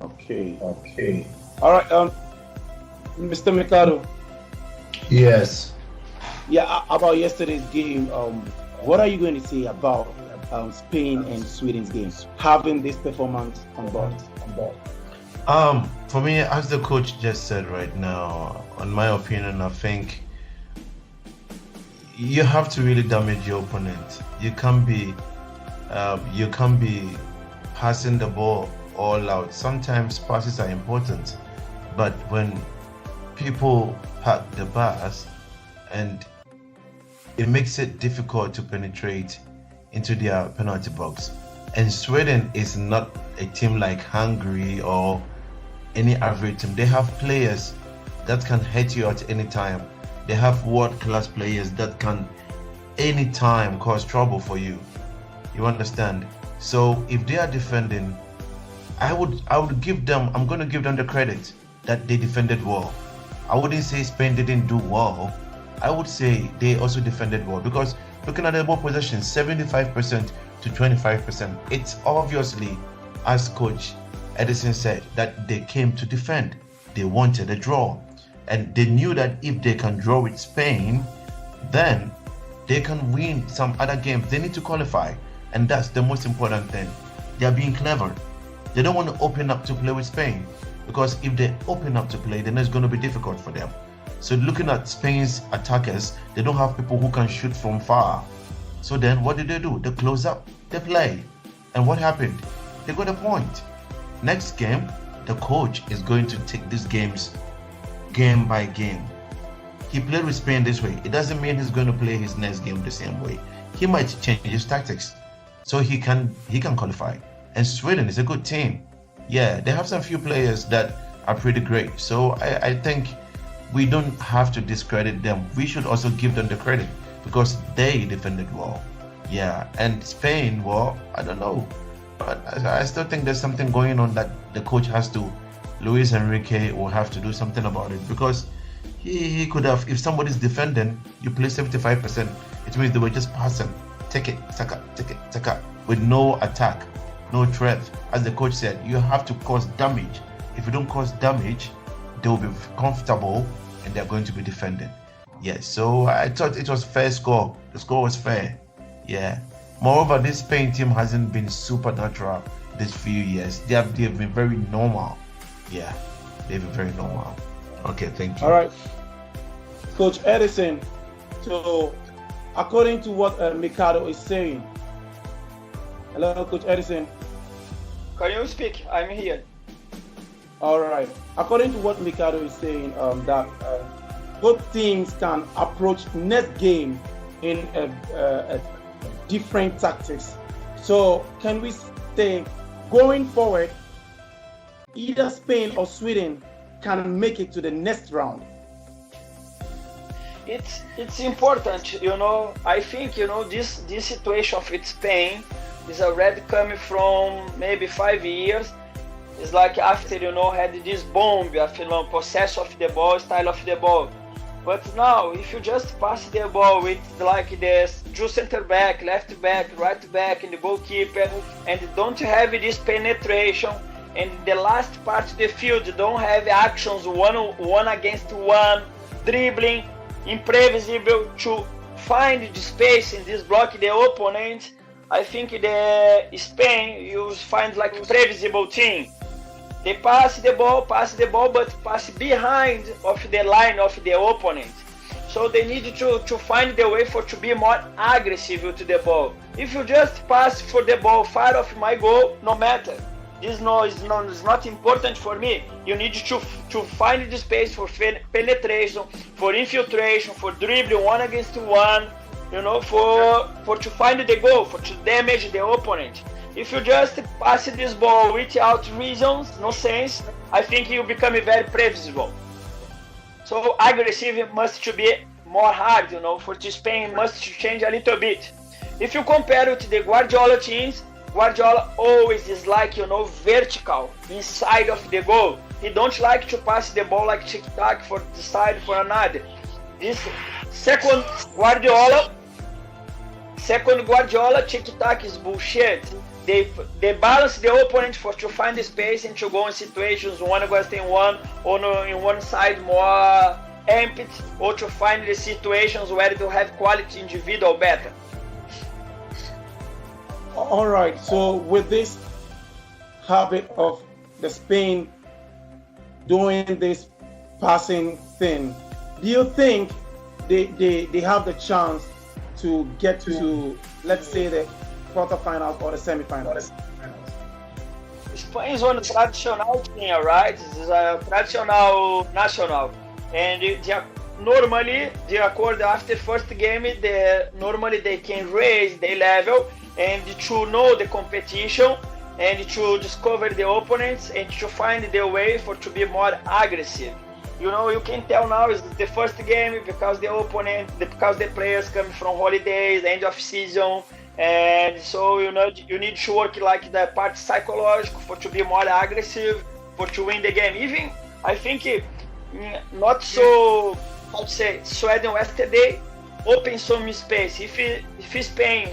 Okay. Okay. All right. Mr. Mikado. Yes. Yeah. About yesterday's game. What are you going to say about Spain and Sweden's games having this performance on board? For me, as the coach just said right now, on my opinion, I think you have to really damage your opponent. You can't be passing the ball all out. Sometimes passes are important, but when people pack the pass, and it makes it difficult to penetrate into their penalty box. And Sweden is not a team like Hungary or any average team. They have players that can hit you at any time. They have world-class players that can anytime cause trouble for you. You understand? So if they are defending, I'm going to give them the credit that they defended well. I wouldn't say Spain didn't do well. I would say they also defended well, because looking at the ball possession, 75% to 25%, it's obviously, as Coach Ederson said, that they came to defend. They wanted a draw, and they knew that if they can draw with Spain, then they can win some other games. They need to qualify, and that's the most important thing. They are being clever. They don't want to open up to play with Spain, because if they open up to play, then it's going to be difficult for them. So looking at Spain's attackers, they don't have people who can shoot from far. So then what do? They close up, they play. And what happened? They got a point. Next game, the coach is going to take these games game by game. He played with Spain this way. It doesn't mean he's going to play his next game the same way. He might change his tactics so he can qualify. And Sweden is a good team. Yeah, they have some few players that are pretty great. So I think we don't have to discredit them. We should also give them the credit because they defended well. Yeah, and Spain, well, I don't know. But I still think there's something going on that the coach has to, Luis Enrique will have to do something about it, because he could have, if somebody's defending, you play 75%, it means they were just passing, take it, taka, with no attack, no threat. As the coach said, you have to cause damage. If you don't cause damage, they will be comfortable and they're going to be defending. Yes, so I thought it was fair score. The score was fair. Yeah. Moreover, this Spain team hasn't been supernatural this few years. They've been very normal. Yeah, they've been very normal. Okay, thank you. All right. Coach Ederson, so according to what Mikado is saying, hello, Coach Ederson. Can you speak? I'm here. All right. According to what Mikado is saying, that both teams can approach next game in a different tactics. So can we say, going forward, either Spain or Sweden can make it to the next round? It's important, I think, this situation with Spain is already coming from maybe 5 years. It's like after, had this bomb of possess of the ball, style of the ball. But now, if you just pass the ball with like this two center back, left back, right back, and the goalkeeper, and don't have this penetration, and the last part of the field don't have actions one against one, dribbling, imprevisible to find the space in this block the opponent, I think the Spain you find like previsible team. They pass the ball, but pass behind of the line of the opponent. So they need to find the way to be more aggressive to the ball. If you just pass for the ball far off my goal, no matter. This is not important for me. You need to find the space for penetration, for infiltration, for dribbling one against one, for to find the goal, for to damage the opponent. If you just pass this ball without reasons, no sense, I think you become very previsible. So aggressive must to be more hard, for Spain must change a little bit. If you compare it to the Guardiola teams, Guardiola always is like, vertical inside of the goal. He don't like to pass the ball like tic-tac for the side for another. This second Guardiola, tic-tac is bullshit. they balance the opponent for to find the space and to go in situations one against one or in one side more empty, or to find the situations where they have quality individual better. All right. So with this habit of the Spain doing this passing thing, do you think they have the chance to get to, let's say, the quarterfinals or the semifinals? Spain is one traditional team, right? This is a traditional national, and normally the accord after first game, normally they can raise their level and to know the competition and to discover the opponents and to find their way for to be more aggressive. You know, you can tell now is the first game because the players come from holidays, end of season, and so you need to work like the part psychological for to be more aggressive, for to win the game. Even I think not so, how to say, Sweden yesterday open some space. If Spain,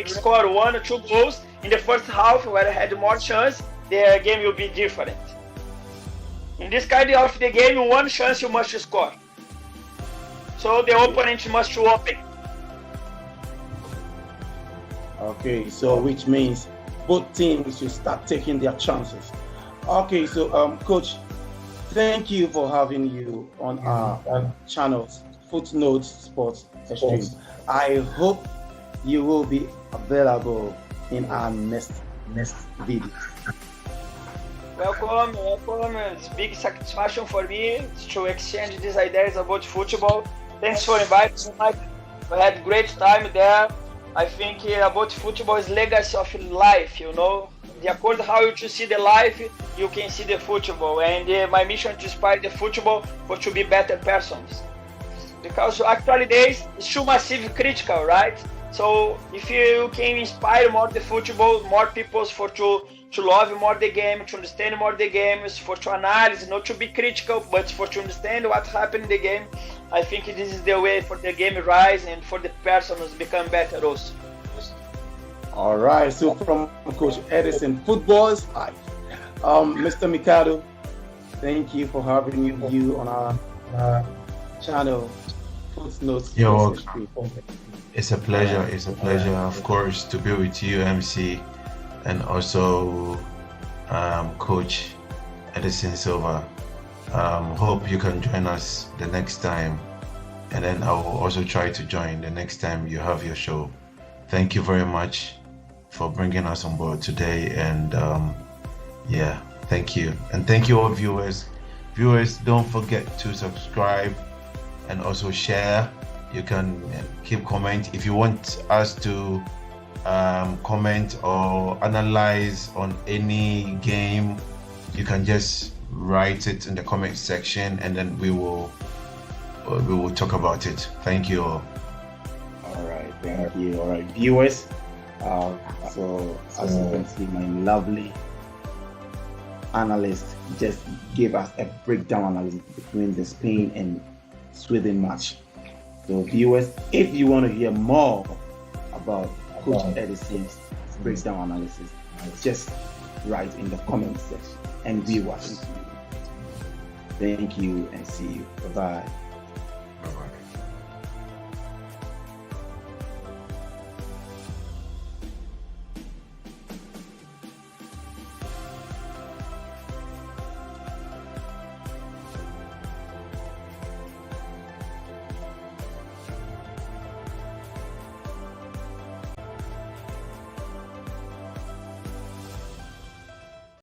score 1 or 2 goals in the first half where they had more chance, the game will be different. In this kind of the game, one chance you must score. So the opponent must open. Okay, so which means both teams should start taking their chances. Okay, so Coach, thank you for having you on our channels, Footnotes Sports Extreme. I hope you will be available in our next video. Welcome. It's a big satisfaction for me to exchange these ideas about football. Thanks for inviting me. We had a great time there. I think about football is legacy of life, The accord how you to see the life, you can see the football. And my mission to inspire the football for to be better persons. Because actually days it's too massive critical, right? So if you can inspire more the football, more people for to love more the game, to understand more the games, for to analyze, not to be critical, but for to understand what happened in the game. I think this is the way for the game rise and for the persons become better also. All right, so from Coach Ederson, football is life. Mr. Mikado, thank you for having you on our channel, Footnotes Sports Extreme. It's a pleasure. It's a pleasure, of course, to be with you, MC, and also Coach Ederson Silva. Hope you can join us the next time, and then I will also try to join the next time you have your show. Thank you very much for bringing us on board today, and thank you. And thank you all viewers. Viewers, don't forget to subscribe and also share. You can keep comment if you want us to comment or analyze on any game. You can just write it in the comment section, and then we will talk about it. Thank you all. All right, thank you. All right, viewers. So as you can see, my lovely analyst just gave us a breakdown analysis between the Spain and Sweden match. So viewers, if you want to hear more about Coach Ederson's breakdown analysis, just write in the comment section and we watch it. Thank you and see you. Bye-bye. Bye-bye.